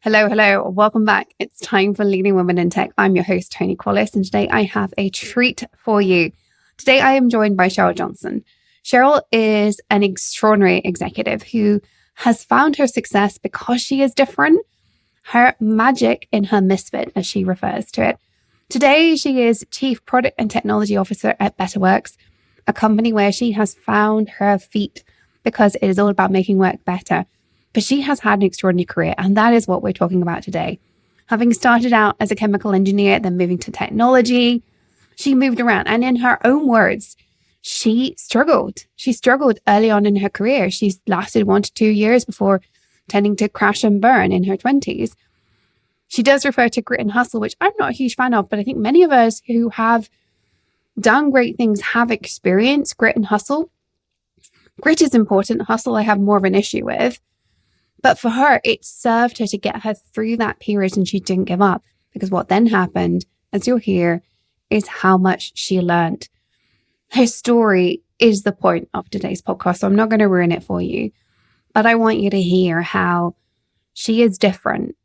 Hello, hello. Welcome back. It's time for Leading Women in Tech. I'm your host, Toni Collis, and today I have a treat for you. Today I am joined by Cheryl Johnson. Cheryl is an extraordinary executive who has found her success because she is different, her magic in her misfit, as she refers to it. Today, she is Chief Product and Technology Officer at Betterworks, a company where she has found her feet because it is all about making work better. But she has had an extraordinary career, and that is what we're talking about today. Having started out as a chemical engineer, then moving to technology, she moved around. And in her own words, she struggled. She struggled early on in her career. She's lasted 1 to 2 years before tending to crash and burn in her 20s. She does refer to grit and hustle, which I'm not a huge fan of, but I think many of us who have done great things have experienced grit and hustle. Grit is important. Hustle, I have more of an issue with. But for her, it served her to get her through that period, and she didn't give up, because what then happened, as you'll hear, is how much she learned. Her story is the point of today's podcast, so I'm not going to ruin it for you. But I want you to hear how she is different,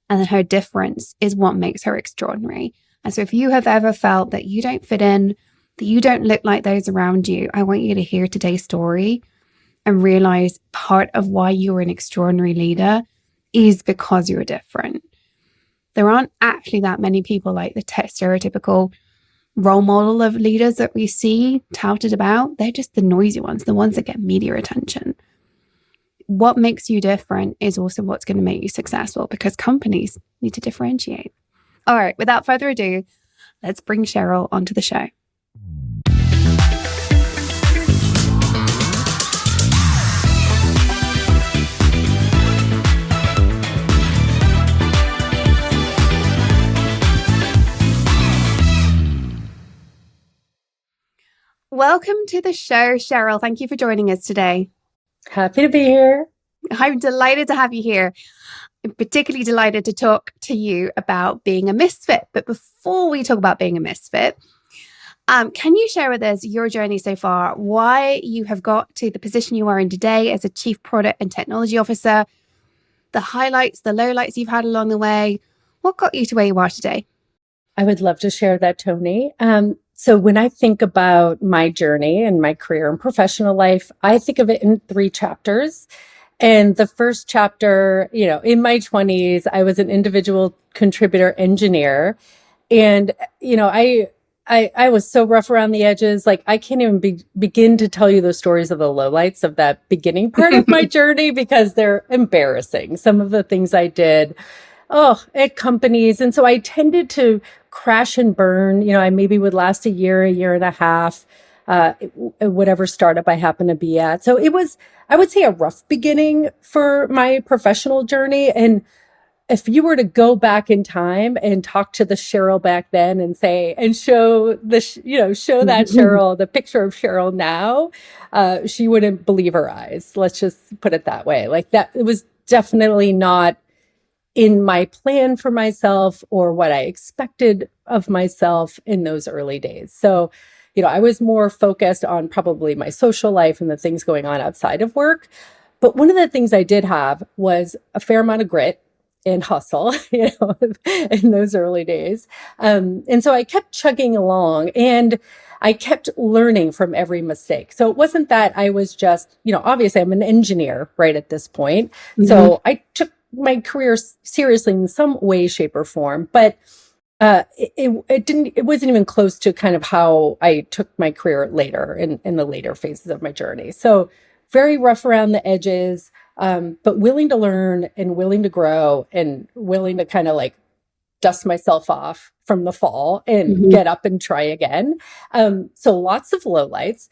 and her difference is what makes her extraordinary. And so if you have ever felt that you don't fit in, that you don't look like those around you, I want you to hear today's story and realize part of why you're an extraordinary leader is because you're different. There aren't actually that many people like the stereotypical role model of leaders that we see touted about. They're just the noisy ones, the ones that get media attention. What makes you different is also what's going to make you successful, because companies need to differentiate. All right, without further ado, let's bring Cheryl onto the show. Welcome to the show, Cheryl. Thank you for joining us today. Happy to be here. I'm delighted to have you here. I'm particularly delighted to talk to you about being a misfit. But before we talk about being a misfit, can you share with us your journey so far, why you have got to the position you are in today as a Chief Product and Technology Officer, the highlights, the lowlights you've had along the way? What got you to where you are today? I would love to share that, Toni. So when I think about my journey and my career and professional life, I think of it in 3 chapters. And the first chapter, in my 20s, I was an individual contributor engineer. And, I was so rough around the edges. Like, I can't even begin to tell you the stories of the lowlights of that beginning part of my journey, because they're embarrassing. Some of the things I did, at companies. And so I tended to crash and burn. I maybe would last a year and a half, whatever startup I happen to be at. So it was, I would say, a rough beginning for my professional journey. And if you were to go back in time and talk to the Cheryl back then and show that Cheryl, the picture of Cheryl now, she wouldn't believe her eyes. Let's just put it that way. Like that, it was definitely not in my plan for myself or what I expected of myself in those early days. So, I was more focused on probably my social life and the things going on outside of work. But one of the things I did have was a fair amount of grit and hustle, in those early days. And so I kept chugging along, and I kept learning from every mistake. So it wasn't that I was just, obviously I'm an engineer right at this point. Mm-hmm. So I took my career seriously in some way, shape, or form, but it wasn't even close to kind of how I took my career later in the later phases of my journey. So very rough around the edges, but willing to learn and willing to grow and willing to kind of like dust myself off from the fall and get up and try again. So lots of lowlights.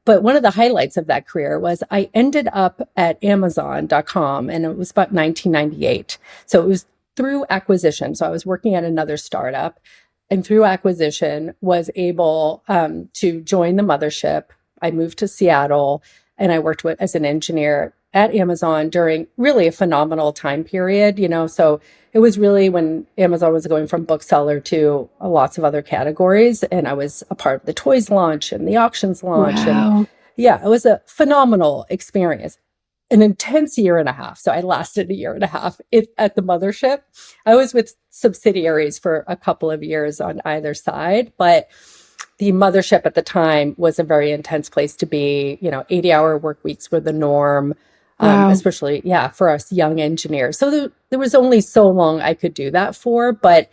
But one of the highlights of that career was I ended up at Amazon.com, and it was about 1998. So it was through acquisition. So I was working at another startup, and through acquisition was able to join the mothership. I moved to Seattle, and I worked as an engineer at Amazon during really a phenomenal time period, so it was really when Amazon was going from bookseller to lots of other categories. And I was a part of the toys launch and the auctions launch. Wow. And it was a phenomenal experience. an intense year and a half. So I lasted a year and a half at the mothership. I was with subsidiaries for a couple of years on either side, but the mothership at the time was a very intense place to be. 80-hour work weeks were the norm, Wow. especially, for us young engineers. So there was only so long I could do that for, but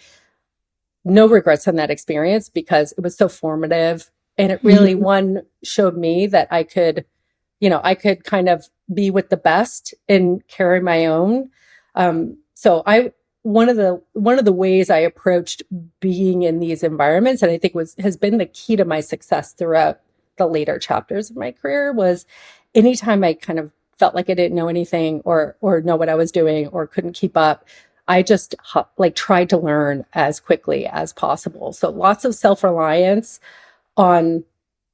no regrets on that experience because it was so formative. And it really, one, showed me that I could kind of be with the best and carry my own. So one of the ways I approached being in these environments, and I think has been the key to my success throughout the later chapters of my career, was anytime I kind of felt like I didn't know anything or know what I was doing or couldn't keep up, I just tried to learn as quickly as possible. So lots of self-reliance on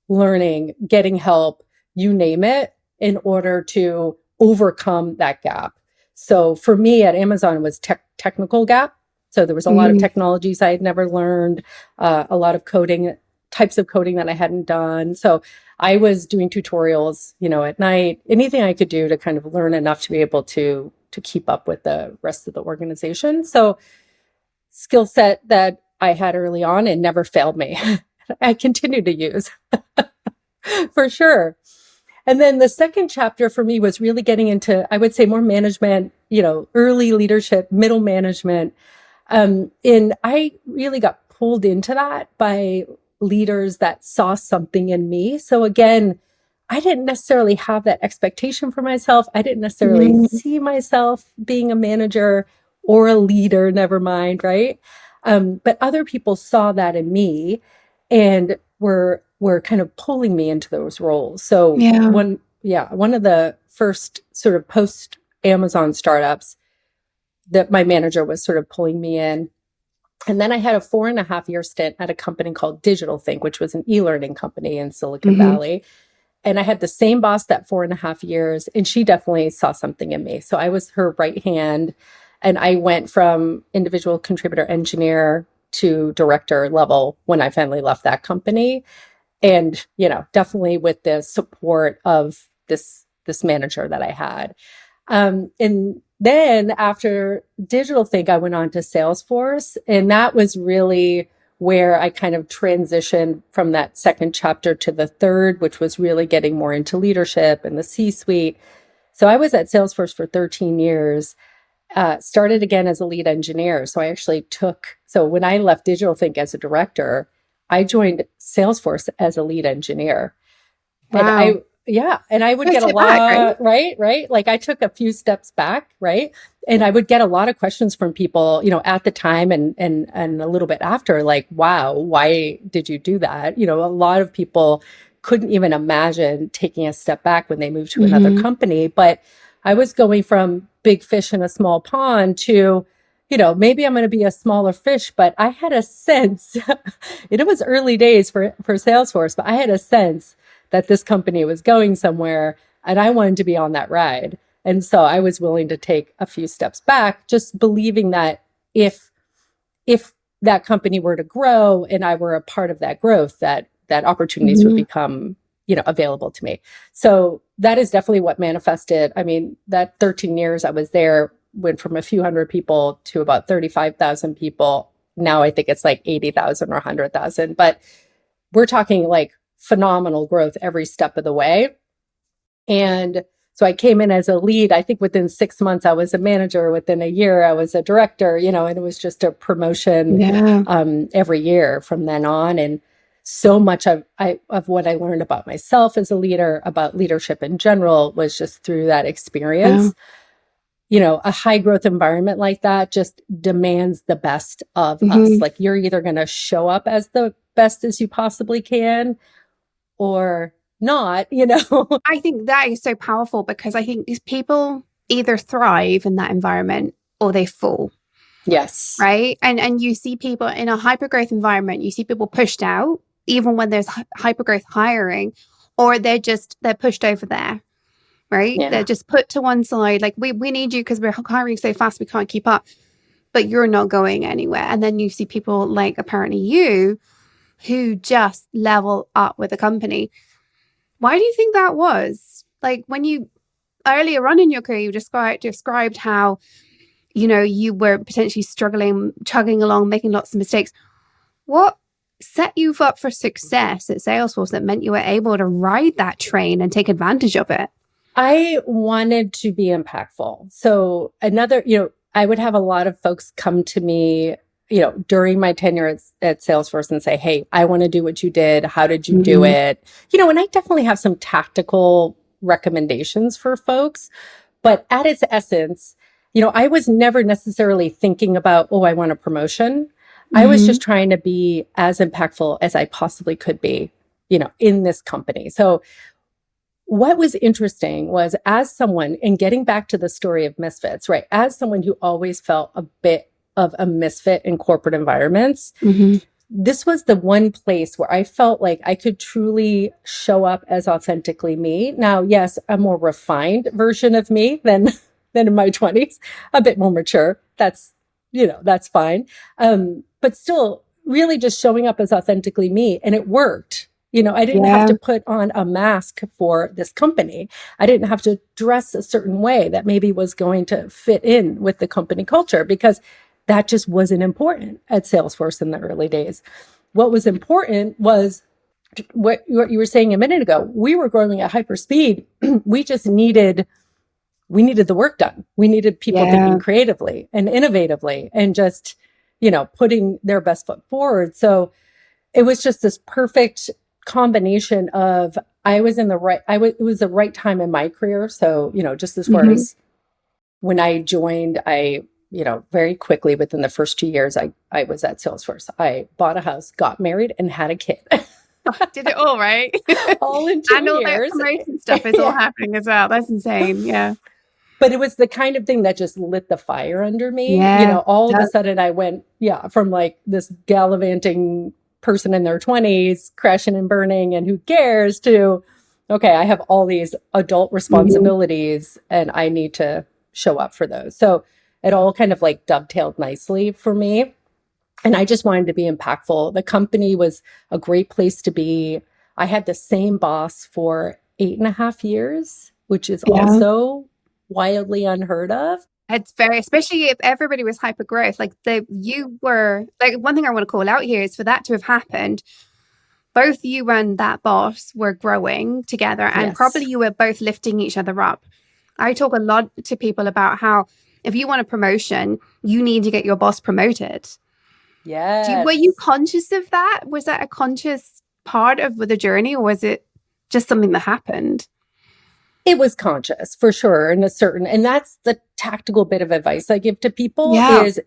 learning, getting help, you name it, in order to overcome that gap. So for me at Amazon, it was technical gap. So there was a lot of technologies I had never learned, a lot of types of coding that I hadn't done. So I was doing tutorials, at night, anything I could do to kind of learn enough to be able to keep up with the rest of the organization. So skill set that I had early on and never failed me. I continue to use for sure. And then the second chapter for me was really getting into, I would say, more management, early leadership, middle management. And I really got pulled into that by leaders that saw something in me. So again, I didn't necessarily have that expectation for myself. I didn't necessarily see myself being a manager or a leader, never mind, right? But other people saw that in me and were kind of pulling me into those roles. So one of the first sort of post Amazon startups that my manager was sort of pulling me in. And then I had a 4.5-year stint at a company called Digital Think, which was an e-learning company in Silicon Valley. And I had the same boss that 4.5 years, and she definitely saw something in me. So I was her right hand, and I went from individual contributor engineer to director level when I finally left that company. And, definitely with the support of this manager that I had. And then after Digital Think, I went on to Salesforce. And that was really where I kind of transitioned from that second chapter to the third, which was really getting more into leadership and the C-suite. So I was at Salesforce for 13 years, started again as a lead engineer. So I actually so when I left Digital Think as a director, I joined Salesforce as a lead engineer. Wow. And I would get a lot, right? Like I took a few steps back, right? And I would get a lot of questions from people, at the time and a little bit after, like, wow, why did you do that? A lot of people couldn't even imagine taking a step back when they moved to another company. But I was going from big fish in a small pond to, maybe I'm going to be a smaller fish, but I had a sense, it was early days for Salesforce, but I had a sense that this company was going somewhere and I wanted to be on that ride. And so I was willing to take a few steps back, just believing that if that company were to grow and I were a part of that growth, that opportunities would become, available to me. So that is definitely what manifested. I mean, that 13 years I was there went from a few hundred people to about 35,000 people. Now I think it's like 80,000 or 100,000, but we're talking like phenomenal growth every step of the way. And so I came in as a lead. I think within 6 months, I was a manager. Within a year, I was a director, and it was just a promotion every year from then on. And so much of what I learned about myself as a leader, about leadership in general, was just through that experience. A high growth environment like that just demands the best of us. Like you're either going to show up as the best as you possibly can or not, I think that is so powerful because I think these people either thrive in that environment or they fall. Yes. Right. And you see people in a hypergrowth environment, you see people pushed out, even when there's hypergrowth hiring, or they're pushed over there. Right. Yeah. They're just put to one side. Like we need you because we're hiring so fast, we can't keep up, but you're not going anywhere. And then you see people like apparently you who just level up with a company. Why do you think that was? Like when you earlier on in your career, you described how, you were potentially struggling, chugging along, making lots of mistakes. What set you up for success at Salesforce that meant you were able to ride that train and take advantage of it? I wanted to be impactful. So I would have a lot of folks come to me, during my tenure at Salesforce and say, hey, I want to do what you did. How did you do it? And I definitely have some tactical recommendations for folks, but at its essence, I was never necessarily thinking about, oh, I want a promotion. I was just trying to be as impactful as I possibly could be, in this company. So what was interesting was, as someone, and getting back to the story of misfits, right? As someone who always felt a bit of a misfit in corporate environments, this was the one place where I felt like I could truly show up as authentically me. Now, yes, a more refined version of me than in my 20s, a bit more mature. That's fine. But still really just showing up as authentically me. And it worked. I didn't have to put on a mask for this company. I didn't have to dress a certain way that maybe was going to fit in with the company culture, because that just wasn't important at Salesforce in the early days. What was important was what you were saying a minute ago. We were growing at hyper speed. We needed the work done. We needed people thinking creatively and innovatively and just, putting their best foot forward. So it was just this perfect combination of, it was the right time in my career. So, just as far as when I joined, very quickly within the first 2 years, I was at Salesforce. I bought a house, got married, and had a kid. Did it all, right? All in 2 years. And all that promotion stuff is all happening as well. That's insane. Yeah. But it was the kind of thing that just lit the fire under me. Yeah, all of a sudden I went, from like this gallivanting person in their 20s, crashing and burning, and who cares, to, okay, I have all these adult responsibilities and I need to show up for those. So it all kind of like dovetailed nicely for me. And I just wanted to be impactful. The company was a great place to be. I had the same boss for 8.5 years, which is also wildly unheard of. It's very, especially if everybody was hyper growth. You were like, one thing I want to call out here is, for that to have happened, both you and that boss were growing together, and probably you were both lifting each other up. I talk a lot to people about how if you want a promotion, you need to get your boss promoted. Yes. Were you conscious of that? Was that a conscious part of the journey, or was it just something that happened? It was conscious for sure. And that's the tactical bit of advice I give to people is,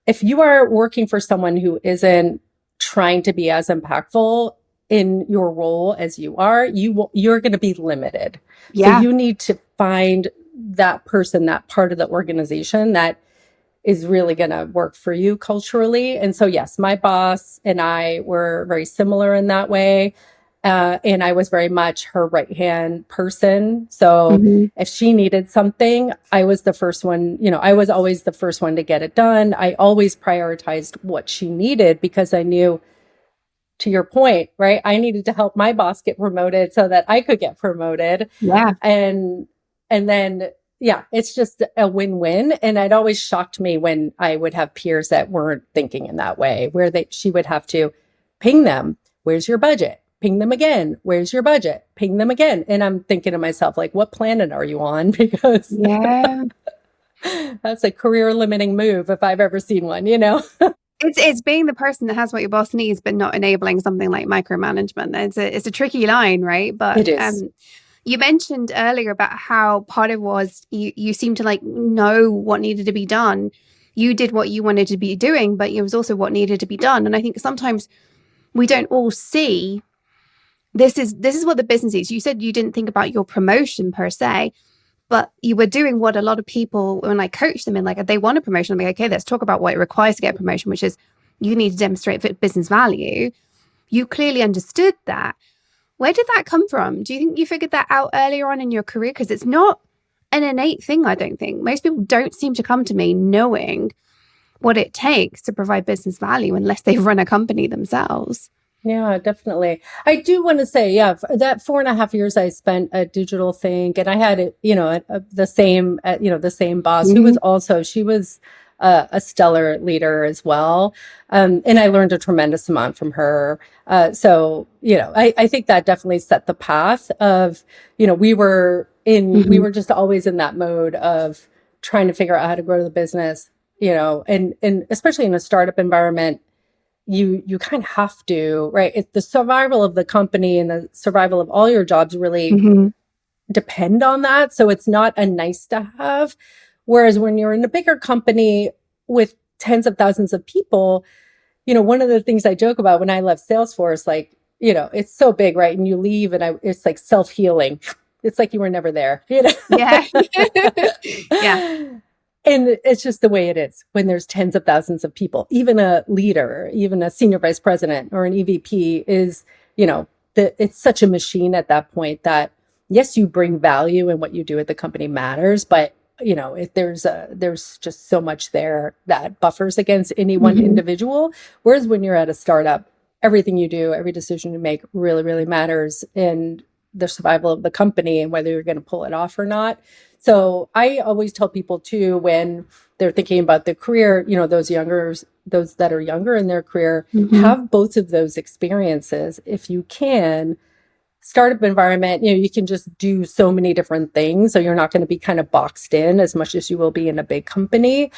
if you are working for someone who isn't trying to be as impactful in your role as you are, you're going to be limited. So you need to find that person, that part of the organization that is really going to work for you culturally. And so, yes, my boss and I were very similar in that way. And I was very much her right-hand person. So if she needed something, I was the first one, I was always the first one to get it done. I always prioritized what she needed, because I knew, to your point, right, I needed to help my boss get promoted so that I could get promoted. Yeah. And then, it's just a win-win. And it always shocked me when I would have peers that weren't thinking in that way, where she would have to ping them, where's your budget? Ping them again. Where's your budget? Ping them again. And I'm thinking to myself, like, what planet are you on? Because that's a career limiting move if I've ever seen one, It's being the person that has what your boss needs, but not enabling something like micromanagement. It's a tricky line, right? But it is. You mentioned earlier about how part of it was you seemed to know what needed to be done. You did what you wanted to be doing, but it was also what needed to be done. And I think sometimes we don't all see this is what the business is. You said you didn't think about your promotion per se, but you were doing what a lot of people, when I coach them in, they want a promotion, I'm like, okay, let's talk about what it requires to get a promotion, which is you need to demonstrate business value. You clearly understood that. Where did that come from? Do you think you figured that out earlier on in your career? Because it's not an innate thing, I don't think. Most people don't seem to come to me knowing what it takes to provide business value unless they run a company themselves. Yeah, definitely. I do want to say, yeah, that 4.5 years I spent at Digital Think, and I had it, the same boss who was Hmm. also, she was a stellar leader as well. And I learned a tremendous amount from her. I think that definitely set the path of, we Hmm. were just always in that mode of trying to figure out how to grow the business, and especially in a startup environment, you kind of have to, right? It's the survival of the company and the survival of all your jobs really Hmm. depend on that. So it's not a nice to have. Whereas when you're in a bigger company with tens of thousands of people, one of the things I joke about when I left Salesforce, like, it's so big, right? And you leave and it's like self-healing. It's like you were never there, Yeah. Yeah. And it's just the way it is when there's tens of thousands of people. Even a leader, even a senior vice president or an EVP is, it's such a machine at that point that yes, you bring value and what you do at the company matters, but there's just so much there that buffers against any one Hmm. individual. Whereas when you're at a startup, everything you do, every decision you make really, really matters in the survival of the company and whether you're going to pull it off or not. So I always tell people too, when they're thinking about their career, those that are younger in their career, Hmm. have both of those experiences. If you can, startup environment, you can just do so many different things. So you're not going to be kind of boxed in as much as you will be in a big company.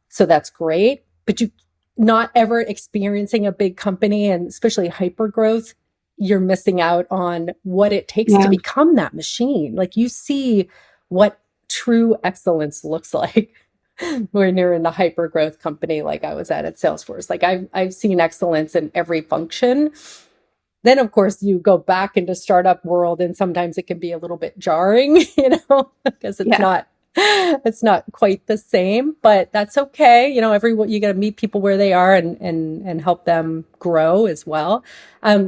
So that's great. But you not ever experiencing a big company and especially hyper growth, you're missing out on what it takes to Yeah. become that machine. Like you see what true excellence looks like when you're in a hyper growth company like I was at Salesforce. Like I've seen excellence in every function. Then of course you go back into startup world and sometimes it can be a little bit jarring, because Yeah. it's not quite the same, but that's okay. Everyone, you got to meet people where they are and help them grow as well.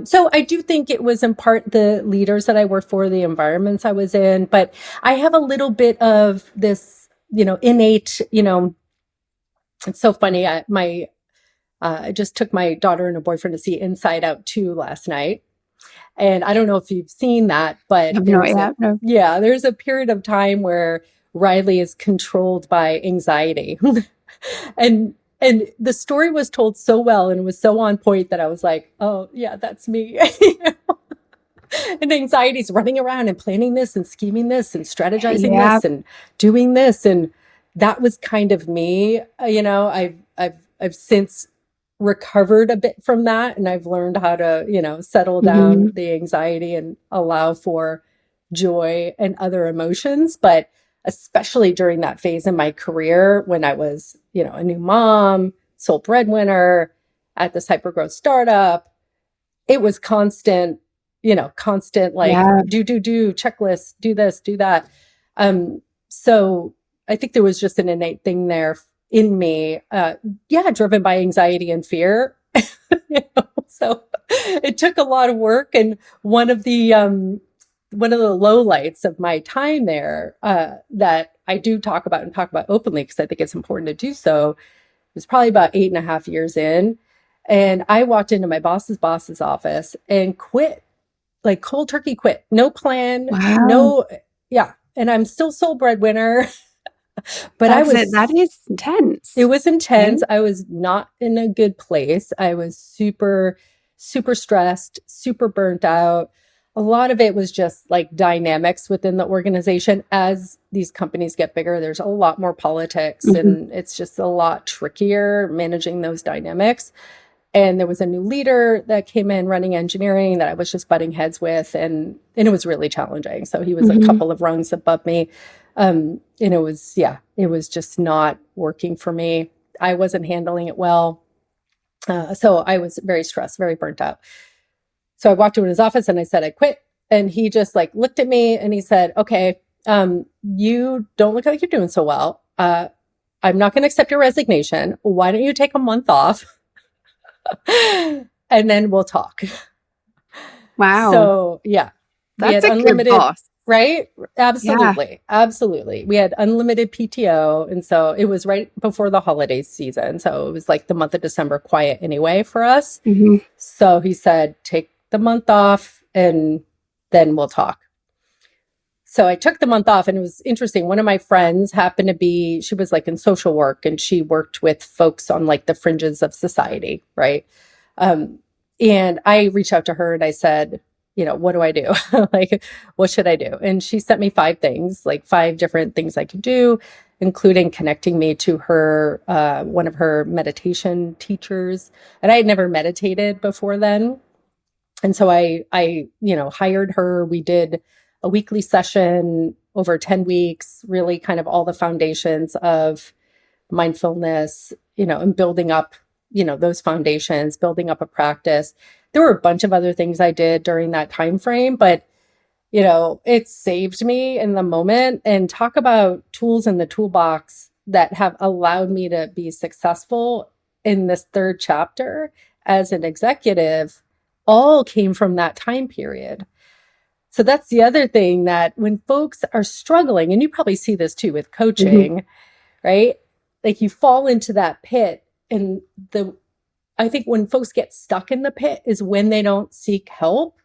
So I do think it was in part the leaders that I worked for, the environments I was in, but I have a little bit of this, innate, it's so funny. I just took my daughter and her boyfriend to see Inside Out 2 last night. And I don't know if you've seen that, but I've not yet. No. there's a period of time where Riley is controlled by anxiety. and and the story was told so well and it was so on point that I was like, oh yeah, that's me. And anxiety's running around and planning this and scheming this and strategizing Yeah. this and doing this. And that was kind of me. I've since recovered a bit from that. And I've learned how to, settle down Hmm. the anxiety and allow for joy and other emotions. But especially during that phase in my career when I was, a new mom, sole breadwinner at this hypergrowth startup, it was constant like Yeah. do checklist, do this, do that. So I think there was just an innate thing there in me, driven by anxiety and fear. So it took a lot of work. And one of the lowlights of my time there, that I do talk about openly because I think it's important to do so, it was probably about 8.5 years in. And I walked into my boss's office and quit, like cold turkey quit. No plan, Wow. no, yeah. And I'm still sole breadwinner, but That's it. That is it intense. was Okay. intense. I was not in a good place. I was super, super stressed, super burnt out. A lot of it was just like dynamics within the organization. As these companies get bigger, there's a lot more politics Hmm. and it's just a lot trickier managing those dynamics. And there was a new leader that came in running engineering that I was just butting heads with. And it was really challenging. So he was a Hmm. couple of rungs above me. And it was just not working for me. I wasn't handling it well. So I was very stressed, very burnt out. So I walked into his office and I said, I quit. And he just like looked at me and he said, okay, you don't look like you're doing so well. I'm not going to accept your resignation. Why don't you take a month off? And then we'll talk. Wow. So yeah, we That's had a good unlimited, boss. Right? Yeah. Absolutely. Absolutely. We had unlimited PTO. And so it was right before the holiday season. So it was like the month of December quiet anyway for us. Hmm. So he said, take the month off and then we'll talk. So I took the month off, and it was interesting. One of my friends happened to be, she was like in social work, and she worked with folks on like the fringes of society, right? Um, and I reached out to her and I said, what do I do? Like, what should I do? And she sent me 5 things, like 5 different things I could do, including connecting me to her, one of her meditation teachers. And I had never meditated before then. And so I hired her. We did a weekly session over 10 weeks, really kind of all the foundations of mindfulness, and building up, those foundations, building up a practice. There were a bunch of other things I did during that time frame, but it saved me in the moment. And talk about tools in the toolbox that have allowed me to be successful in this 3rd chapter as an executive, all came from that time period. So that's the other thing, that when folks are struggling, and you probably see this too with coaching, right? Like you fall into that pit, and I think when folks get stuck in the pit is when they don't seek help.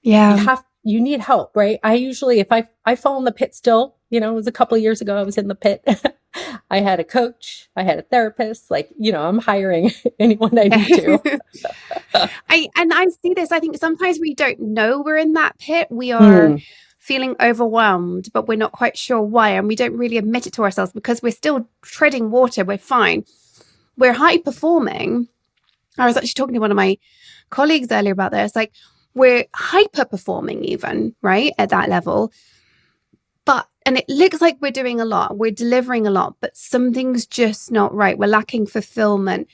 Yeah. You need help, right? I usually, if I fall in the pit still, it was a couple of years ago, I was in the pit. I had a coach, I had a therapist, like, I'm hiring anyone I need to. I see this. I think sometimes we don't know we're in that pit. We are Hmm. feeling overwhelmed, but we're not quite sure why. And we don't really admit it to ourselves because we're still treading water. We're fine. We're high performing. I was actually talking to one of my colleagues earlier about this. Like, we're hyper performing even, right? At that level. And it looks like we're doing a lot. We're delivering a lot, but something's just not right. We're lacking fulfillment.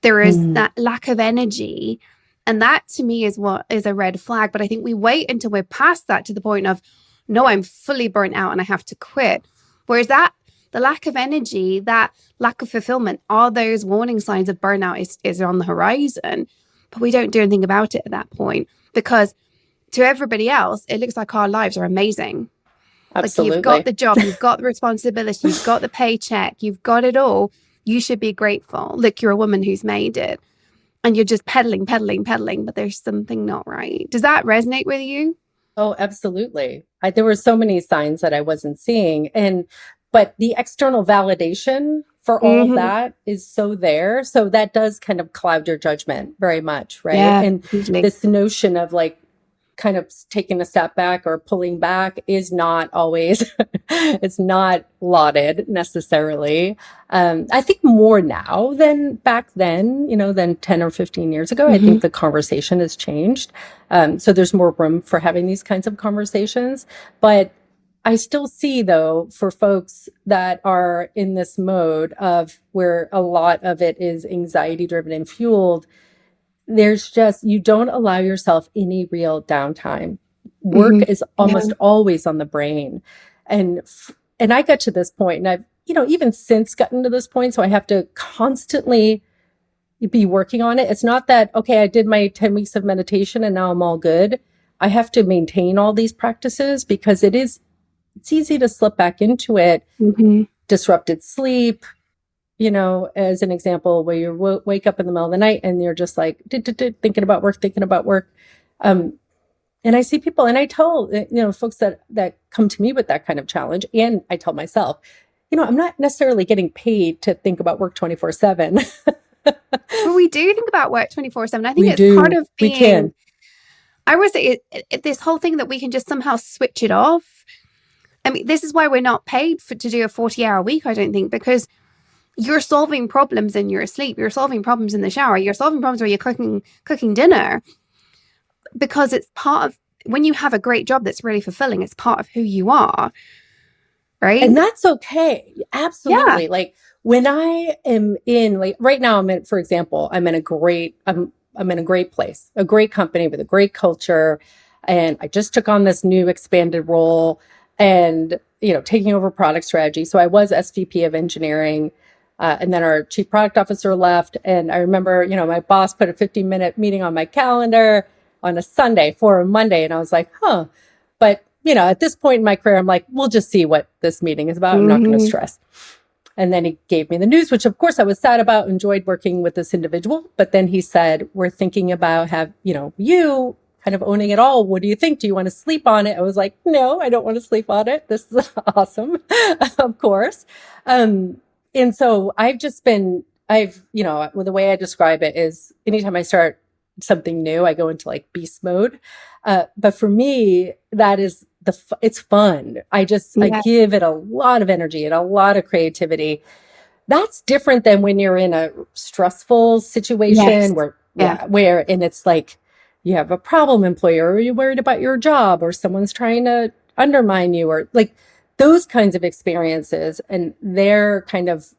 There is that lack of energy. And that to me is what is a red flag. But I think we wait until we're past that to the point of, no, I'm fully burnt out and I have to quit. Whereas the lack of energy, that lack of fulfillment, are those warning signs of burnout is on the horizon. But we don't do anything about it at that point, because to everybody else, it looks like our lives are amazing. Absolutely. Like, you've got the job, you've got the responsibility, you've got the paycheck, you've got it all. You should be grateful. Look, you're a woman who's made it. And you're just pedaling, but there's something not right. Does that resonate with you? Oh, absolutely. There were so many signs that I wasn't seeing. But the external validation for all of that is so there. So that does kind of cloud your judgment very much, right? Yeah, and usually. This notion of like kind of taking a step back or pulling back is not always, it's not lauded necessarily. I think more now than back then, than 10 or 15 years ago. I think the conversation has changed. So there's more room for having these kinds of conversations. But I still see, though, for folks that are in this mode of where a lot of it is anxiety driven and fueled, there's just, you don't allow yourself any real downtime. Work is almost always on the brain. And I got to this point, and I've, even since gotten to this point, so I have to constantly be working on it. It's not that, okay, I did my 10 weeks of meditation and now I'm all good. I have to maintain all these practices because it's easy to slip back into it. Disrupted sleep, as an example, where you wake up in the middle of the night and you're just like thinking about work. And I see people, and I tell folks that come to me with that kind of challenge, and I tell myself, I'm not necessarily getting paid to think about work 24/7. But we do think about work 24/7. I think it's part of being. We can. I would say this whole thing that we can just somehow switch it off. I mean, this is why we're not paid to do a 40-hour week, I don't think, because you're solving problems in your sleep. You're solving problems in the shower. You're solving problems where you're cooking dinner, because it's part of, when you have a great job that's really fulfilling, it's part of who you are. Right. And that's okay. Absolutely. Yeah. Like when I am in, like right now, for example, I'm in a great place, a great company with a great culture. And I just took on this new expanded role and, taking over product strategy. So I was SVP of engineering. And then our chief product officer left. And I remember, my boss put a 15-minute meeting on my calendar on a Sunday for a Monday. And I was like, But, at this point in my career, I'm like, we'll just see what this meeting is about. I'm not going to stress. And then he gave me the news, which of course I was sad about, enjoyed working with this individual. But then he said, we're thinking about you kind of owning it all. What do you think? Do you want to sleep on it? I was like, no, I don't want to sleep on it. This is awesome. Of course. And so the way I describe it is anytime I start something new, I go into like beast mode. But for me, that is it's fun. I give it a lot of energy and a lot of creativity. That's different than when you're in a stressful situation where it's like you have a problem employer, or you're worried about your job, or someone's trying to undermine you, or like those kinds of experiences. And they're kind of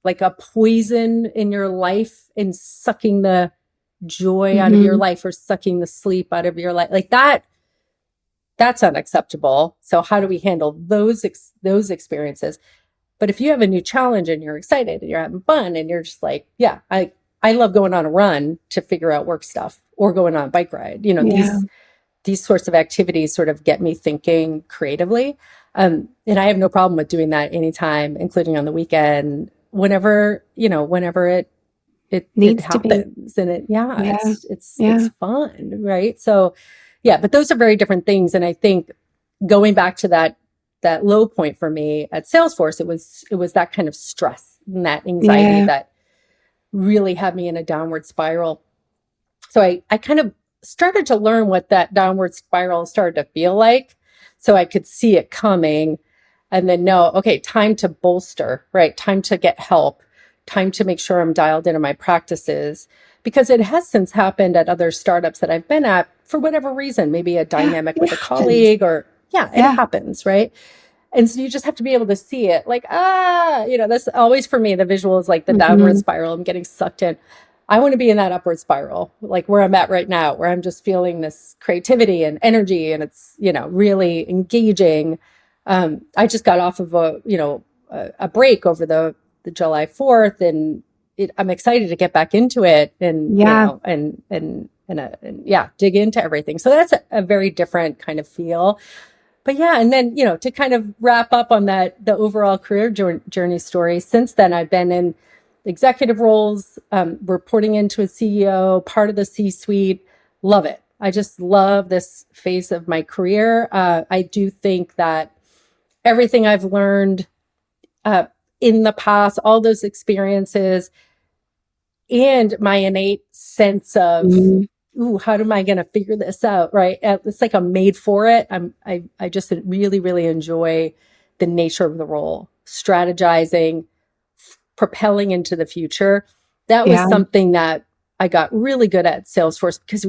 like a poison in your life and sucking the joy out of your life, or sucking the sleep out of your life. Like that's unacceptable. So how do we handle those experiences? But if you have a new challenge and you're excited and you're having fun and you're just like, I love going on a run to figure out work stuff, or going on a bike ride. These sorts of activities sort of get me thinking creatively. And I have no problem with doing that anytime, including on the weekend, whenever it happens. And it's fun. Right. So but those are very different things. And I think going back to that low point for me at Salesforce, it was that kind of stress and that anxiety that really had me in a downward spiral. So I kind of started to learn what that downward spiral started to feel like, so I could see it coming and then know, okay, time to bolster, right? Time to get help, time to make sure I'm dialed into my practices, because it has since happened at other startups that I've been at for whatever reason, maybe a dynamic with a colleague, or it happens, right? And so you just have to be able to see it like, that's always for me, the visual is like the downward spiral. I'm getting sucked in. I want to be in that upward spiral, like where I'm at right now, where I'm just feeling this creativity and energy, and it's, really engaging. I just got off of a break over the July 4th, and I'm excited to get back into it and, dig into everything. So that's a very different kind of feel. But and then, to kind of wrap up on the overall career journey story, since then I've been in executive roles, reporting into a CEO, part of the C-suite. Love it. I just love this phase of my career. I do think that everything I've learned in the past, all those experiences, and my innate sense of, how am I going to figure this out? Right. It's like I'm made for it. I just really, really enjoy the nature of the role, strategizing, propelling into the future. That was something that I got really good at Salesforce, because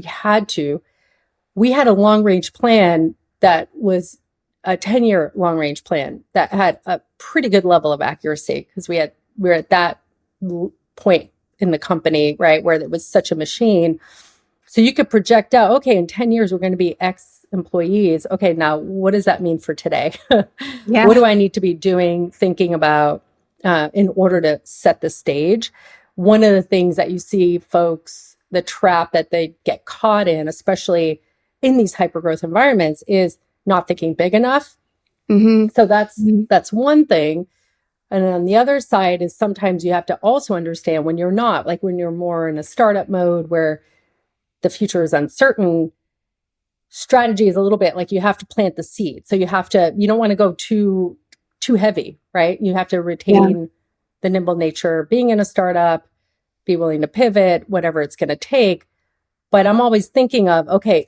we had a long range plan that was a 10-year long range plan that had a pretty good level of accuracy, because we were at that point in the company, right, where it was such a machine. So you could project out, okay, in 10 years, we're going to be X employees. Okay, now what does that mean for today? What do I need to be doing, thinking about in order to set the stage? One of the things that you see folks, the trap that they get caught in, especially in these hypergrowth environments, is not thinking big enough. So that's one thing. And on the other side is sometimes you have to also understand when you're not, like when you're more in a startup mode where the future is uncertain, strategy is a little bit like you have to plant the seed. So you don't want to go too heavy, right? You have to retain the nimble nature, being in a startup, be willing to pivot, whatever it's going to take. But I'm always thinking of, okay,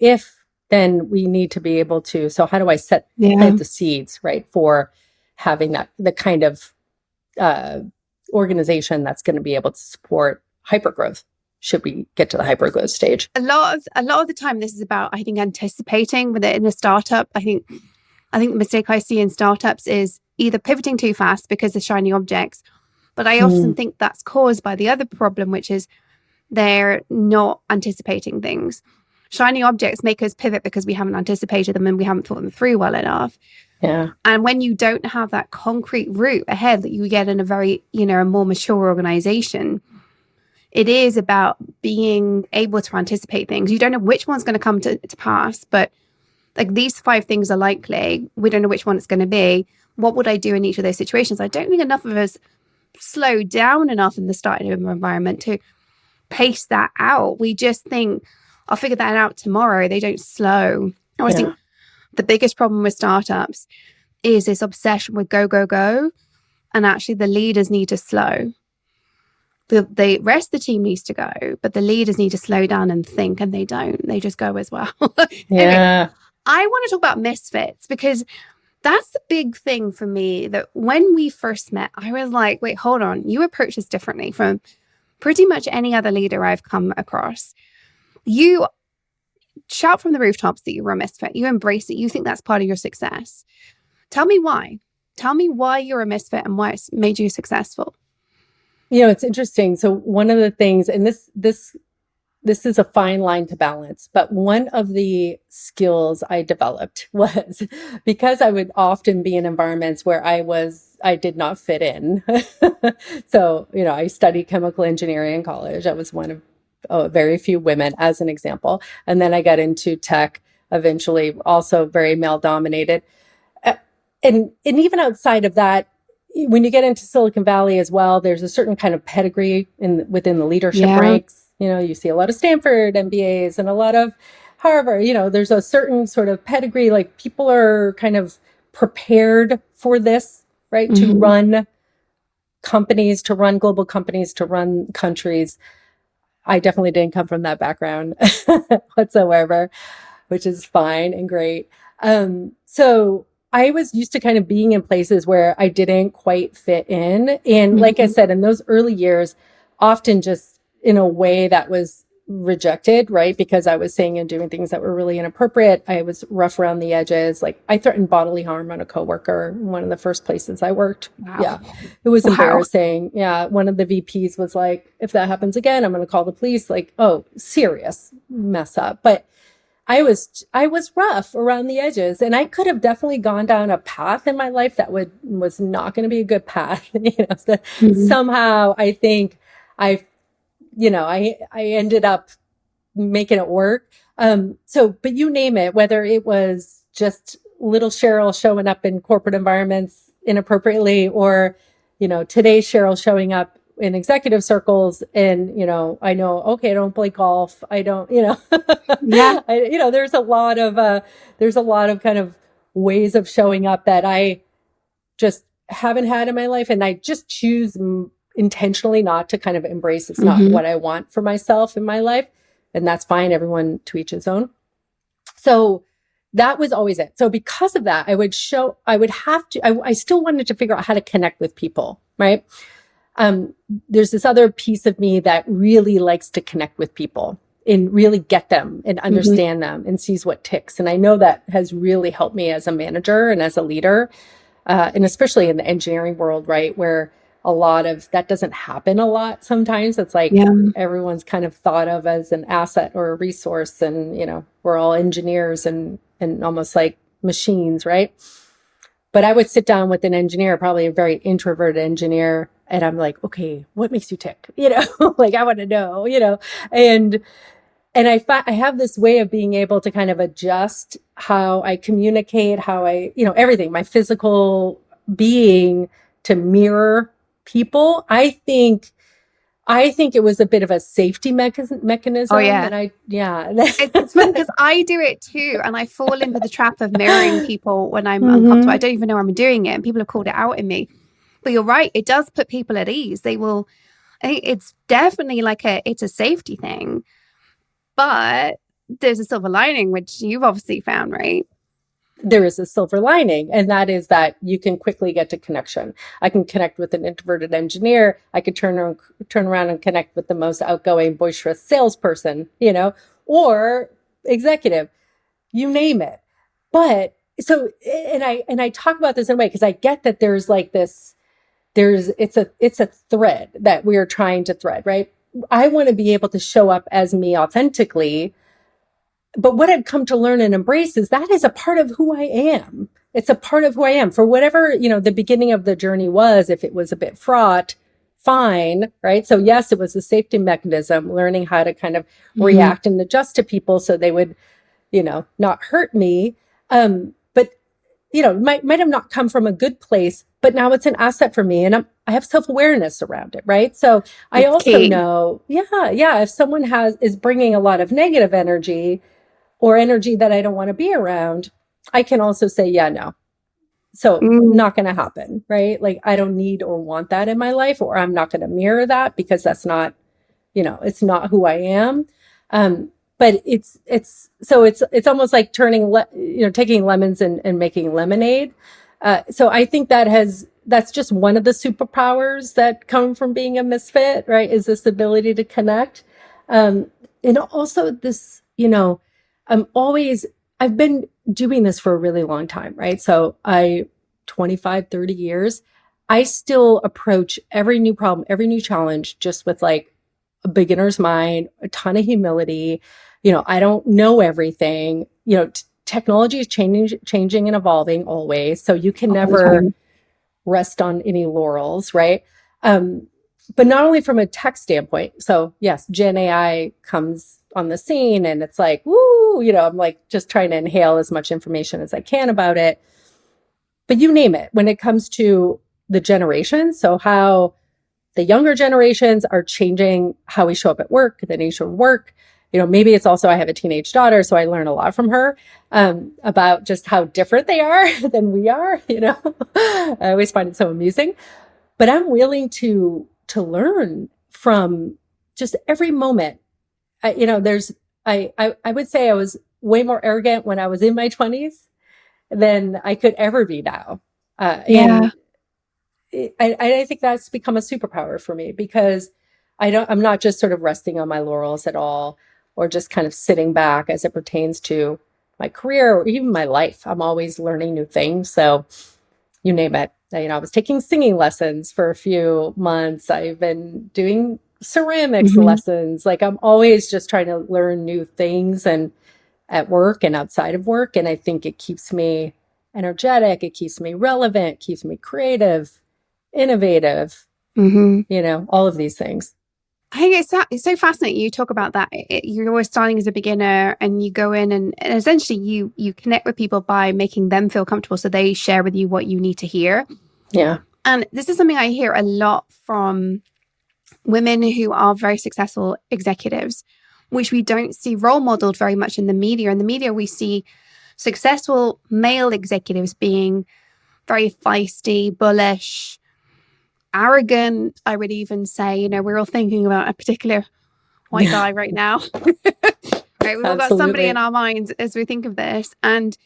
then we need to be able to, so how do I plant the seeds, right? For having the kind of organization that's going to be able to support hypergrowth, should we get to the hypergrowth stage. A lot of the time, this is about, I think, anticipating with it in a startup. I think the mistake I see in startups is either pivoting too fast because of shiny objects, but I often think that's caused by the other problem, which is they're not anticipating things. Shiny objects make us pivot because we haven't anticipated them and we haven't thought them through well enough. Yeah. And when you don't have that concrete route ahead that you get in a very, a more mature organization, it is about being able to anticipate things. You don't know which one's going to come to pass, but like these 5 things are likely. We don't know which one it's going to be. What would I do in each of those situations? I don't think enough of us slow down enough in the startup environment to pace that out. We just think, I'll figure that out tomorrow. They don't slow. I always think the biggest problem with startups is this obsession with go, go, go. And actually the leaders need to slow. The rest of the team needs to go, but the leaders need to slow down and think, and they don't. They just go as well. Anyway, I want to talk about misfits because that's the big thing for me, that when we first met, I was like, wait, hold on. You approach this differently from pretty much any other leader I've come across. You shout from the rooftops that you were a misfit. You embrace it. You think that's part of your success. Tell me why. Tell me why you're a misfit and why it's made you successful. It's interesting. So one of the things, and this is a fine line to balance, but one of the skills I developed was because I would often be in environments where I did not fit in. So, I studied chemical engineering in college. I was one of very few women, as an example. And then I got into tech, eventually also very male dominated. And even outside of that, when you get into Silicon Valley as well, there's a certain kind of pedigree within the leadership ranks. You see a lot of Stanford MBAs and a lot of Harvard. There's a certain sort of pedigree, like people are kind of prepared for this, right? To run companies, to run global companies, to run countries. I definitely didn't come from that background whatsoever, which is fine and great. So I was used to kind of being in places where I didn't quite fit in. And like I said, in those early years, often just in a way that was rejected, right? Because I was saying and doing things that were really inappropriate. I was rough around the edges. Like I threatened bodily harm on a coworker in one of the first places I worked. Wow. Yeah. It was embarrassing. Yeah. One of the VPs was like, if that happens again, I'm going to call the police. Like, oh, serious mess up. But I was rough around the edges, and I could have definitely gone down a path in my life that was not going to be a good path. So somehow I think I ended up making it work. But you name it, whether it was just little Cheryl showing up in corporate environments inappropriately, or, today's Cheryl showing up in executive circles and, I know, okay, I don't play golf. I don't, yeah. There's a lot of kind of ways of showing up that I just haven't had in my life. And I just choose intentionally not to kind of embrace. It's not what I want for myself in my life. And that's fine. Everyone to each his own. So that was always it. So because of that, I still wanted to figure out how to connect with people, right? There's this other piece of me that really likes to connect with people and really get them and understand them and sees what ticks. And I know that has really helped me as a manager and as a leader, and especially in the engineering world, right? Where a lot of that doesn't happen a lot. Sometimes it's like everyone's kind of thought of as an asset or a resource, and, we're all engineers and almost like machines, right? But I would sit down with an engineer, probably a very introverted engineer, and I'm like, okay, what makes you tick? Like I want to know, and I have this way of being able to kind of adjust how I communicate, how I, everything, my physical being to mirror people. I think it was a bit of a safety mechanism. Oh yeah. And it's fun because I do it too. And I fall into the trap of mirroring people when I'm uncomfortable. I don't even know I'm doing it. And people have called it out in me. But you're right. It does put people at ease. It's definitely it's a safety thing, but there's a silver lining, which you've obviously found, right? There is a silver lining, and that is that you can quickly get to connection. I can connect with an introverted engineer. I could turn around and connect with the most outgoing, boisterous salesperson, or executive, you name it. But so, and I talk about this in a way because I get that there's like this. It's a thread that we're trying to thread, right? I want to be able to show up as me authentically. But what I've come to learn and embrace is that is a part of who I am. It's a part of who I am. For whatever, the beginning of the journey was, if it was a bit fraught, fine, right? So yes, it was a safety mechanism, learning how to kind of react and adjust to people so they would, not hurt me. But might have not come from a good place, but now it's an asset for me, and I have self-awareness around it, right? So I It's also key. know, if someone is bringing a lot of negative energy or energy that I don't want to be around, I can also say, yeah, no. So Mm, not going to happen, right? Like I don't need or want that in my life, or I'm not going to mirror that because that's not, it's not who I am. But it's almost like taking lemons and making lemonade. So I think that's just one of the superpowers that come from being a misfit, right? Is this ability to connect. And also this, I've been doing this for a really long time, right? So 25, 30 years, I still approach every new problem, every new challenge, just with like a beginner's mind, a ton of humility. I don't know everything. Technology is changing and evolving always. So you can all the never time. rest on any laurels, right? But not only from a tech standpoint. So yes, Gen AI comes on the scene and it's like, woo, I'm like just trying to inhale as much information as I can about it. But you name it, when it comes to the generations, so how the younger generations are changing how we show up at work, the nature of work. Maybe it's also, I have a teenage daughter, so I learn a lot from her about just how different they are than we are. I always find it so amusing. But I'm willing to learn from just every moment. I would say I was way more arrogant when I was in my 20s than I could ever be now. Yeah. And I think that's become a superpower for me because I'm not just sort of resting on my laurels at all, or just kind of sitting back as it pertains to my career or even my life. I'm always learning new things. So you name it. I was taking singing lessons for a few months. I've been doing ceramics Hmm. lessons. Like I'm always just trying to learn new things and at work and outside of work. And I think it keeps me energetic. It keeps me relevant, keeps me creative, innovative, Hmm. all of these things. I think it's so fascinating. You talk about that. You're always starting as a beginner, and you go in and essentially you connect with people by making them feel comfortable, so they share with you what you need to hear. Yeah. And this is something I hear a lot from women who are very successful executives, which we don't see role modeled very much in the media. In the media, we see successful male executives being very feisty, bullish, arrogant. I would even say, we're all thinking about a particular white Yeah, guy right now. Right? We've all got somebody in absolutely. our minds as we think of this. And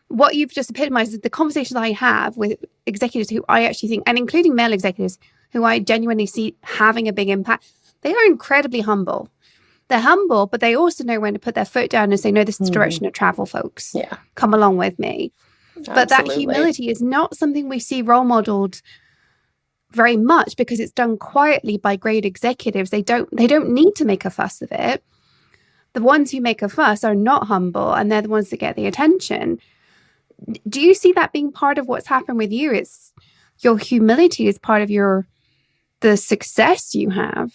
what you've just epitomized is the conversations I have with executives who I actually think, and including male executives who I genuinely see having a big impact. They are incredibly humble. They're humble, but they also know when to put their foot down and say, no, this is the Hmm. direction of travel, folks. Yeah, Come along with me. But that absolutely. humility is not something we see role modeled very much because it's done quietly by great executives. They don't need to make a fuss of it. The ones who make a fuss are not humble, and they're the ones that get the attention. Do you see that being part of what's happened with you? It's your humility is part of the success you have.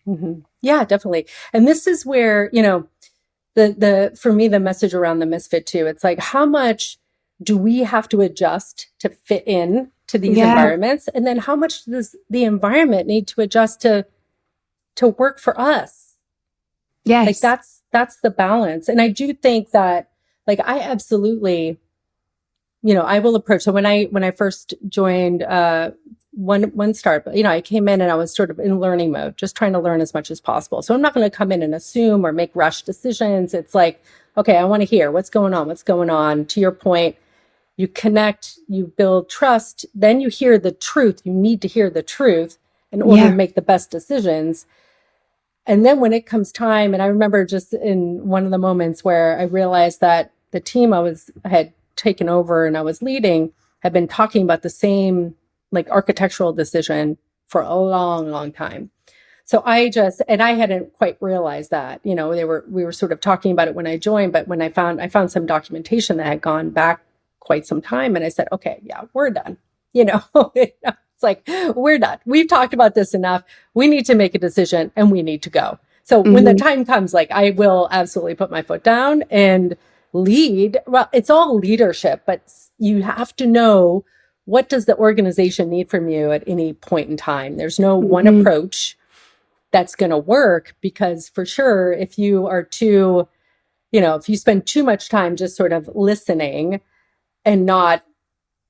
Hmm. Yeah, definitely. And this is where, for me, the message around the misfit too, it's like, how much do we have to adjust to fit in to these Yeah. environments? And then how much does the environment need to adjust to work for us? Like Yes. that's the balance. And I do think that like I absolutely, I will approach. So when I first joined one startup, I came in and I was sort of in learning mode, just trying to learn as much as possible. So I'm not going to come in and assume or make rush decisions. It's like, okay, I want to hear what's going on. What's going on? To your point, you connect, you build trust, then you hear the truth. You need to hear the truth in order to Yeah. make the best decisions. And then when it comes time, and I remember just in one of the moments where I realized that the team I had taken over and I was leading had been talking about the same like architectural decision for a long, long time. So and I hadn't quite realized that, we were sort of talking about it when I joined, but when I found some documentation that had gone back quite some time, and I said, okay, yeah, we're done. It's like, we're done. We've talked about this enough. We need to make a decision and we need to go. So when the Hmm. time comes, like I will absolutely put my foot down and lead. Well, it's all leadership, but you have to know, what does the organization need from you at any point in time? There's no one approach that's going to work, because for sure, if you are too, if you spend too much time just sort of listening and not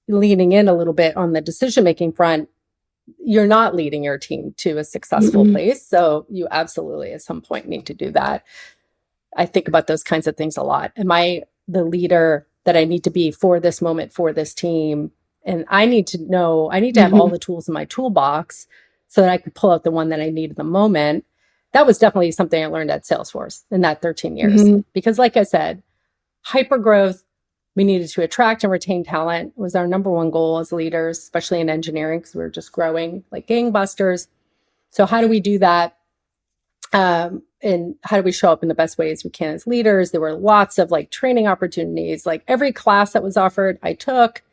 leaning in a little bit on the decision-making front, you're not leading your team to a successful place. So you absolutely at some point need to do that. I think about those kinds of things a lot. Am I the leader that I need to be for this moment, for this team? And I need to know, I need to have all the tools in my toolbox so that I can pull out the one that I need at the moment. That was definitely something I learned at Salesforce in that 13 years. Because like I said, hyper growth, we needed to attract and retain talent. It was our number one goal as leaders, especially in engineering, because we were just growing like gangbusters. So how do we do that? And how do we show up in the best ways we can as leaders? There were lots of like training opportunities, like every class that was offered, I took.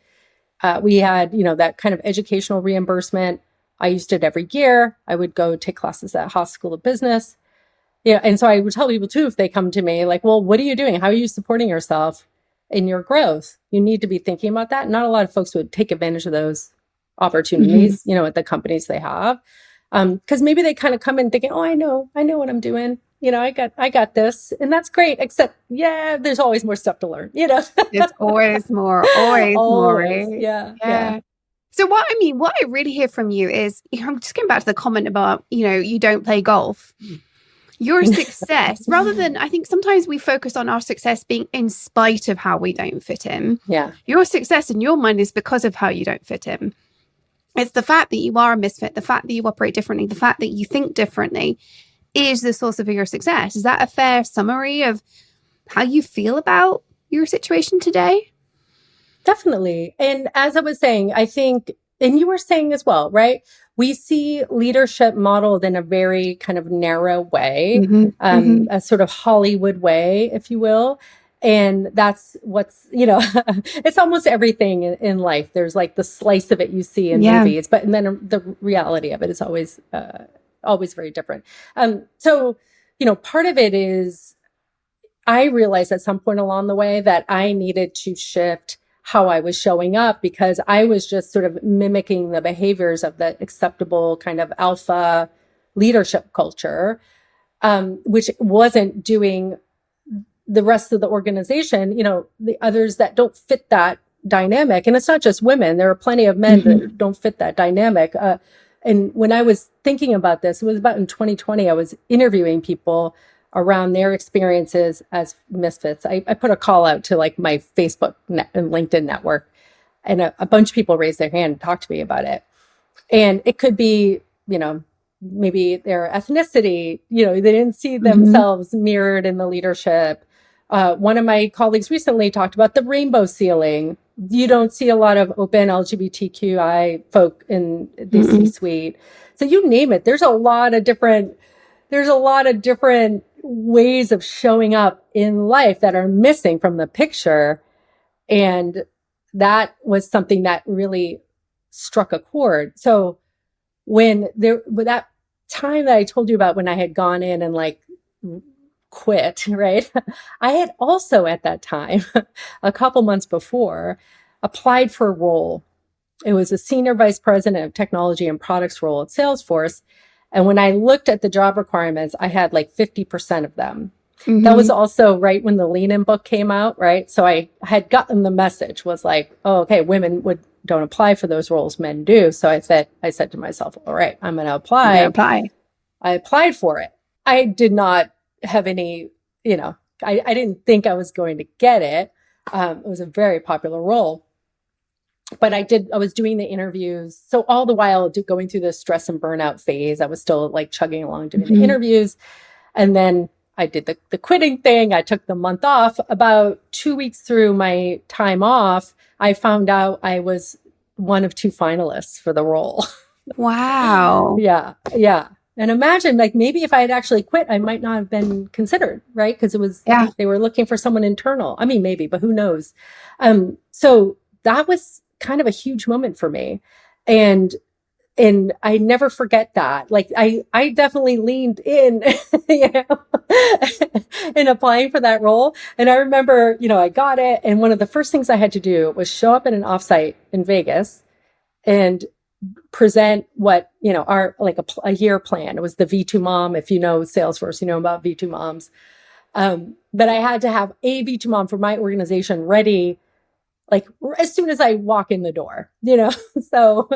We had, that kind of educational reimbursement. I used it every year. I would go take classes at Haas School of Business. And so I would tell people too, if they come to me like, well, what are you doing? How are you supporting yourself in your growth? You need to be thinking about that. Not a lot of folks would take advantage of those opportunities, at the companies they have. Because maybe they kind of come in thinking, oh, I know what I'm doing. I got this, and that's great. Except, there's always more stuff to learn. There's always more, always more. Right? Yeah. So what I really hear from you is, I'm just going back to the comment about, you don't play golf. Your success, rather than, I think sometimes we focus on our success being in spite of how we don't fit in. Yeah. Your success in your mind is because of how you don't fit in. It's the fact that you are a misfit, the fact that you operate differently, the fact that you think differently is the source of your success. Is that a fair summary of how you feel about your situation today? Definitely. And as I was saying, I think, and you were saying as well, right? We see leadership modeled in a very kind of narrow way, a sort of Hollywood way, if you will. And that's what's, it's almost everything in life. There's like the slice of it you see in movies, but and then the reality of it is always very different. So, part of it is I realized at some point along the way that I needed to shift how I was showing up, because I was just sort of mimicking the behaviors of the acceptable kind of alpha leadership culture, which wasn't doing the rest of the organization, the others that don't fit that dynamic. And it's not just women. There are plenty of men that don't fit that dynamic. And when I was thinking about this, it was about in 2020, I was interviewing people around their experiences as misfits. I put a call out to like my Facebook and LinkedIn network, and a bunch of people raised their hand and talked to me about it. And it could be, maybe their ethnicity, they didn't see themselves mirrored in the leadership. One of my colleagues recently talked about the rainbow ceiling. You don't see a lot of open LGBTQI folk in the C-suite. So you name it. There's a lot of different ways of showing up in life that are missing from the picture. And that was something that really struck a chord. So with that time that I told you about, when I had gone in and like quit, right? I had also at that time, a couple months before, applied for a role. It was a senior vice president of technology and products role at Salesforce. And when I looked at the job requirements, I had like 50% of them. That was also right when the Lean In book came out, right? So I had gotten the message was like, oh, okay, women don't apply for those roles, men do. So I said to myself, all right, I'm going to apply. I applied for it. I did not have any, I didn't think I was going to get it. It was a very popular role. But I was doing the interviews. So all the while going through the stress and burnout phase, I was still like chugging along doing the interviews. And then I did the quitting thing. I took the month off. About 2 weeks through my time off, I found out I was one of 2 finalists for the role. Wow. Yeah. And imagine, like, maybe if I had actually quit, I might not have been considered, right? Because they were looking for someone internal. I mean, maybe, but who knows? So that was kind of a huge moment for me. And and I never forget that. Like I definitely leaned in, you know, in applying for that role. And I remember, you know, I got it. And one of the first things I had to do was show up at an offsite in Vegas and present what, you know, our, like a year plan. It was the V2 mom. If you know Salesforce, you know about V2 moms. But I had to have a V2 mom for my organization ready, like as soon as I walk in the door, you know. So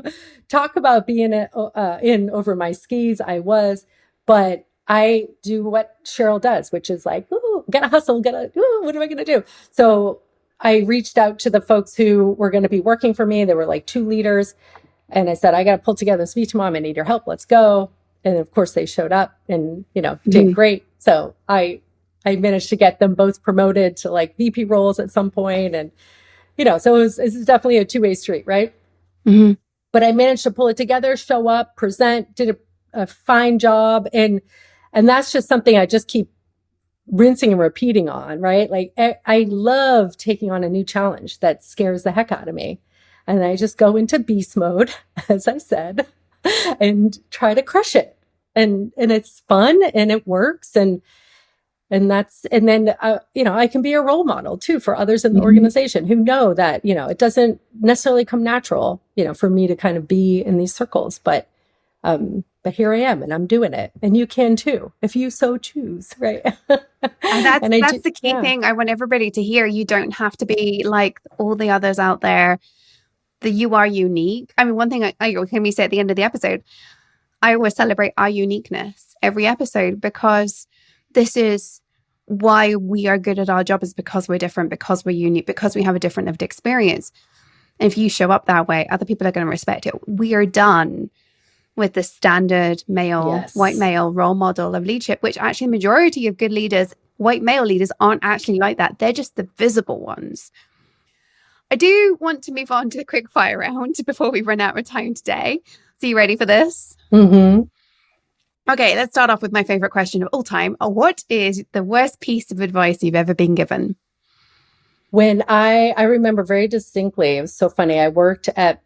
talk about being in over my skis. I was, but I do what Cheryl does, which is like, ooh, gotta hustle, what am I gonna do? So I reached out to the folks who were going to be working for me. There were like 2 leaders. And I said, I got to pull together this V2 mom. I need your help. Let's go. And of course they showed up and, you know, did great. So I managed to get them both promoted to like VP roles at some point. And, you know, so it's definitely a 2-way street, right? Mm-hmm. But I managed to pull it together, show up, present, did a fine job. And that's just something I just keep rinsing and repeating on, right? Like I love taking on a new challenge that scares the heck out of me. And I just go into beast mode, as I said, and try to crush it. And it's fun and it works. And then, you know, I can be a role model too for others in the organization who know that, you know, it doesn't necessarily come natural, you know, for me to kind of be in these circles, but here I am and I'm doing it. And you can too, if you so choose, right? And that's the key thing I want everybody to hear. You don't have to be like all the others out there. That you are unique. I mean, one thing I hear me say at the end of the episode, I always celebrate our uniqueness every episode, because this is why we are good at our job, is because we're different, because we're unique, because we have a different lived experience. And if you show up that way, other people are going to respect it. We are done with the standard male, white male role model of leadership, which actually majority of good leaders, white male leaders, aren't actually like that. They're just the visible ones. I do want to move on to the quickfire round before we run out of time today. So you ready for this? Mm-hmm. Okay, let's start off with my favorite question of all time. What is the worst piece of advice you've ever been given? When I remember very distinctly, it was so funny. I worked at,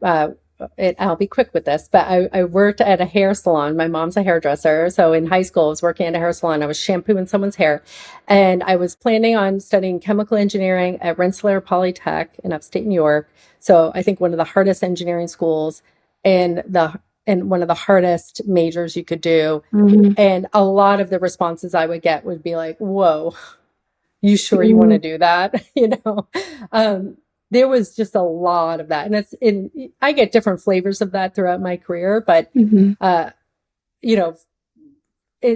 I'll be quick with this, but I worked at a hair salon. My mom's a hairdresser. So in high school, I was working at a hair salon. I was shampooing someone's hair. And I was planning on studying chemical engineering at Rensselaer Polytech in upstate New York. So I think one of the hardest engineering schools and one of the hardest majors you could do. Mm-hmm. And a lot of the responses I would get would be like, whoa, you sure you want to do that? You know? There was just a lot of that. And I get different flavors of that throughout my career, but, you know,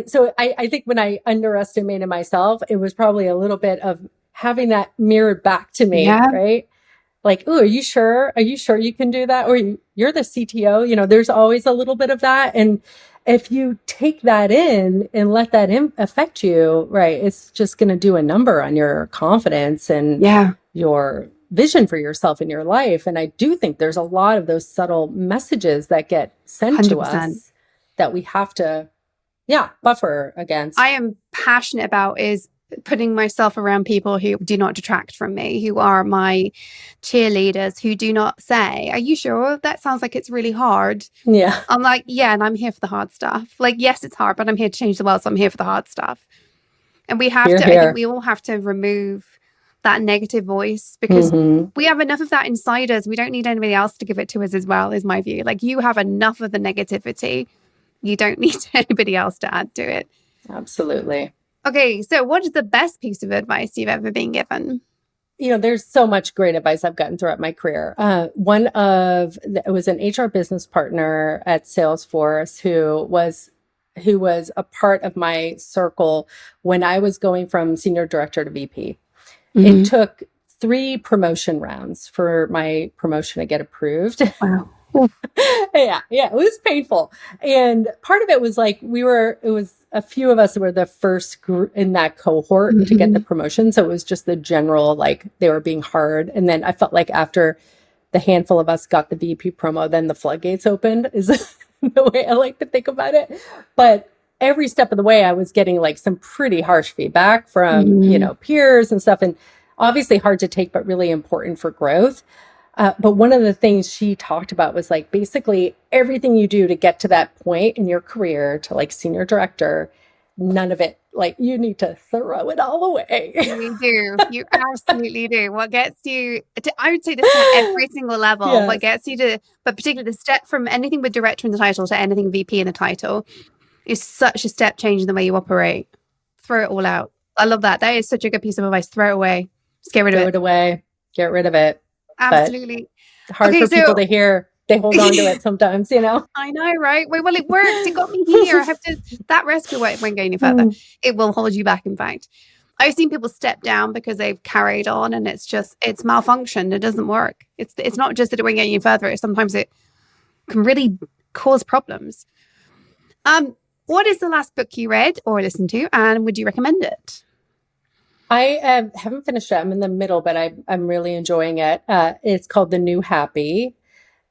so I think when I underestimated myself, it was probably a little bit of having that mirrored back to me, right? Like, oh, are you sure? Are you sure you can do that? Or you're the CTO, you know, there's always a little bit of that. And if you take that in and let that affect you, right, it's just going to do a number on your confidence and your vision for yourself in your life. And I do think there's a lot of those subtle messages that get sent 100%. To us that we have to, buffer against. I am passionate about is putting myself around people who do not detract from me, who are my cheerleaders, who do not say, are you sure? That sounds like it's really hard. Yeah. I'm like, yeah, and I'm here for the hard stuff. Like, yes, it's hard, but I'm here to change the world. So I'm here for the hard stuff. And we have I think we all have to remove that negative voice, because we have enough of that inside us. We don't need anybody else to give it to us as well, is my view. Like, you have enough of the negativity. You don't need anybody else to add to it. Absolutely. Okay, so what is the best piece of advice you've ever been given? You know, there's so much great advice I've gotten throughout my career. It was an HR business partner at Salesforce who was a part of my circle when I was going from senior director to VP. Mm-hmm. It took 3 promotion rounds for my promotion to get approved. Wow. Yeah, it was painful. And part of it was like, it was a few of us that were the first group in that cohort to get the promotion. So it was just the general, like, they were being hard. And then I felt like after the handful of us got the VP promo, then the floodgates opened, is the way I like to think about it. But every step of the way, I was getting like some pretty harsh feedback from, you know, peers and stuff. And obviously hard to take, but really important for growth. But one of the things she talked about was like basically everything you do to get to that point in your career to like senior director, none of it, like you need to throw it all away. You do. You absolutely do. What gets you to, I would say this at every single level, Yes. what gets you to, but particularly the step from anything with director in the title to anything VP in the title is such a step change in the way you operate. Throw it all out. I love that. That is such a good piece of advice. Throw it away. Just get rid of it. Throw it away. Get rid of it. Absolutely. But hard for people to hear. They hold on to it sometimes, you know? I know, right? Well, it worked. It got me here. I have to, that rescue won't go any further. It will hold you back, in fact. I've seen people step down because they've carried on and it's malfunctioned. It doesn't work. It's not just that it won't get any further. Sometimes it can really cause problems. What is the last book you read or listened to, and would you recommend it? I haven't finished it. I'm in the middle, but I'm really enjoying it. It's called The New Happy.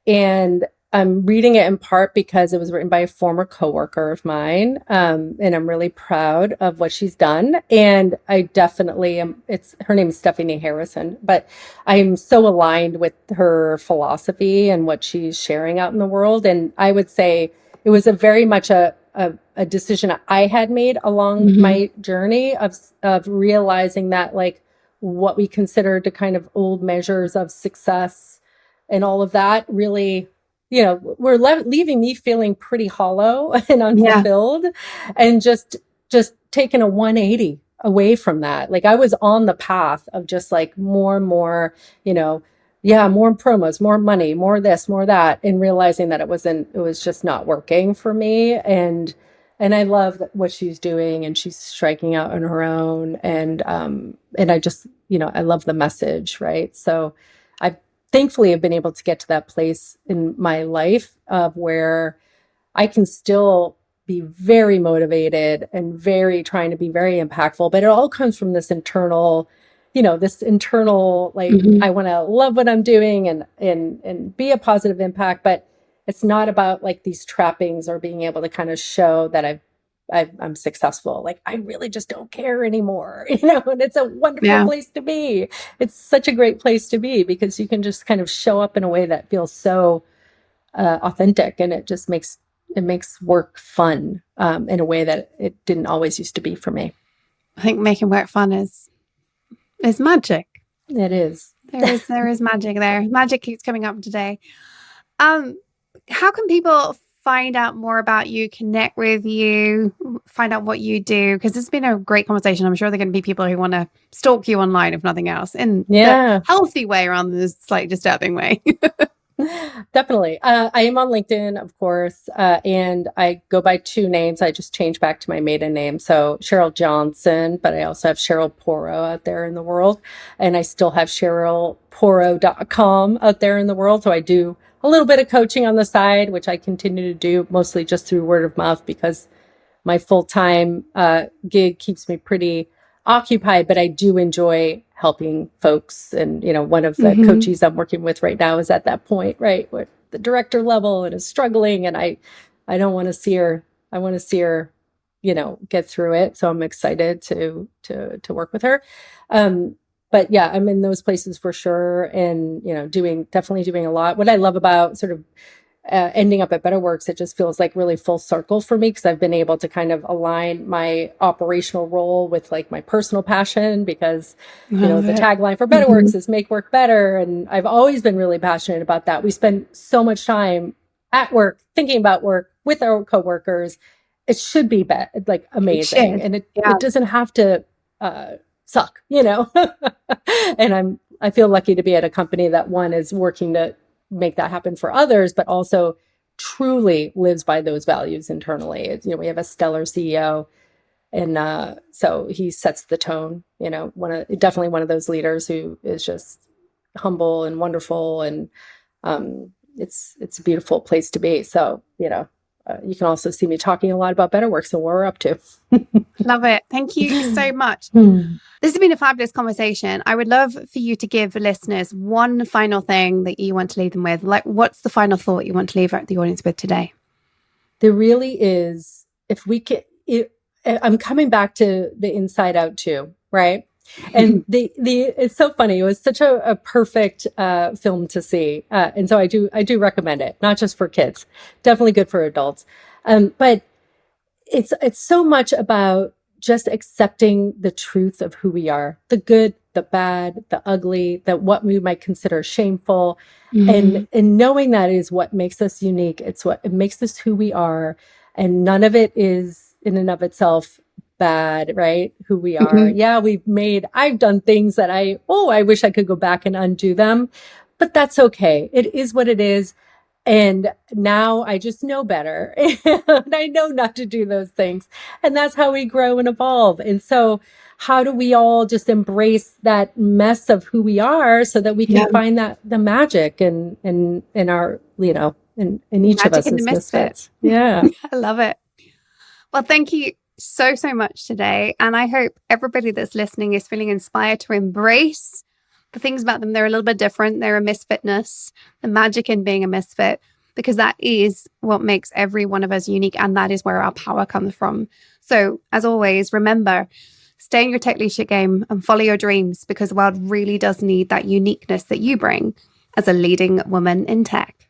And I'm reading it in part because it was written by a former coworker of mine. And I'm really proud of what she's done. And I definitely am. Her name is Stephanie Harrison, but I'm so aligned with her philosophy and what she's sharing out in the world. And I would say it was a very much a decision I had made along my journey of realizing that like what we considered to kind of old measures of success and all of that really, you know, were leaving me feeling pretty hollow and unfulfilled, and just taking a 180 away from that. Like I was on the path of just like more and more, you know, more promos, more money, more this, more that, and realizing that it was just not working for me. And I love what she's doing, and she's striking out on her own. And I just, you know, I love the message, right? So I thankfully have been able to get to that place in my life of where I can still be very motivated and trying to be very impactful, but it all comes from this internal, like, I want to love what I'm doing and be a positive impact, but it's not about like these trappings or being able to kind of show that I'm successful. Like I really just don't care anymore, you know, and it's a wonderful place to be. It's such a great place to be because you can just kind of show up in a way that feels so authentic, and it just makes work fun in a way that it didn't always used to be for me. I think making work fun is magic. It is. There is magic there. Magic keeps coming up today. How can people find out more about you, connect with you, find out what you do? Because this has been a great conversation. I'm sure there are going to be people who want to stalk you online, if nothing else, in the healthy way rather than the slightly disturbing way. Definitely. I am on LinkedIn, of course, and I go by 2 names. I just changed back to my maiden name. So Cheryl Johnson, but I also have Cheryl Poro out there in the world. And I still have CherylPoro.com out there in the world. So I do a little bit of coaching on the side, which I continue to do mostly just through word of mouth because my full-time gig keeps me pretty occupied, but I do enjoy helping folks. And, you know, one of the coaches I'm working with right now is at that point, right, with the director level and is struggling. And I don't want to see her. I want to see her, you know, get through it. So I'm excited to work with her. But yeah, I'm in those places for sure. And, you know, definitely doing a lot. What I love about sort of ending up at Betterworks, it just feels like really full circle for me because I've been able to kind of align my operational role with like my personal passion because, you know, the tagline for Betterworks is make work better. And I've always been really passionate about that. We spend so much time at work, thinking about work with our coworkers. It should be like amazing. And it doesn't have to suck, you know? And I feel lucky to be at a company that one is working to make that happen for others, but also truly lives by those values internally. You know, we have a stellar CEO, and so he sets the tone. You know, definitely one of those leaders who is just humble and wonderful, and it's a beautiful place to be. So, you know, you can also see me talking a lot about Betterworks and what we're up to. Love it. Thank you so much. This has been a fabulous conversation. I would love for you to give listeners one final thing that you want to leave them with. Like, what's the final thought you want to leave the audience with today? There really is, if we can, I'm coming back to the inside out too, right? And it's so funny. It was such a perfect film to see, and so I do recommend it, not just for kids, definitely good for adults. But it's so much about just accepting the truth of who we are, the good, the bad, the ugly, that what we might consider shameful, and knowing that is what makes us unique. It makes us who we are, and none of it is in and of itself bad, right? Who we are. Yeah, I've done things that I wish I could go back and undo them, but that's okay. It is what it is. And now I just know better and I know not to do those things. And that's how we grow and evolve. And so how do we all just embrace that mess of who we are so that we can find the magic in our, in each magic of us in as the misfits. Yeah. I love it. Well, thank you so much today. And I hope everybody that's listening is feeling inspired to embrace the things about them. They're a little bit different. They're a misfitness, the magic in being a misfit, because that is what makes every one of us unique. And that is where our power comes from. So as always, remember, stay in your tech leadership game and follow your dreams, because the world really does need that uniqueness that you bring as a leading woman in tech.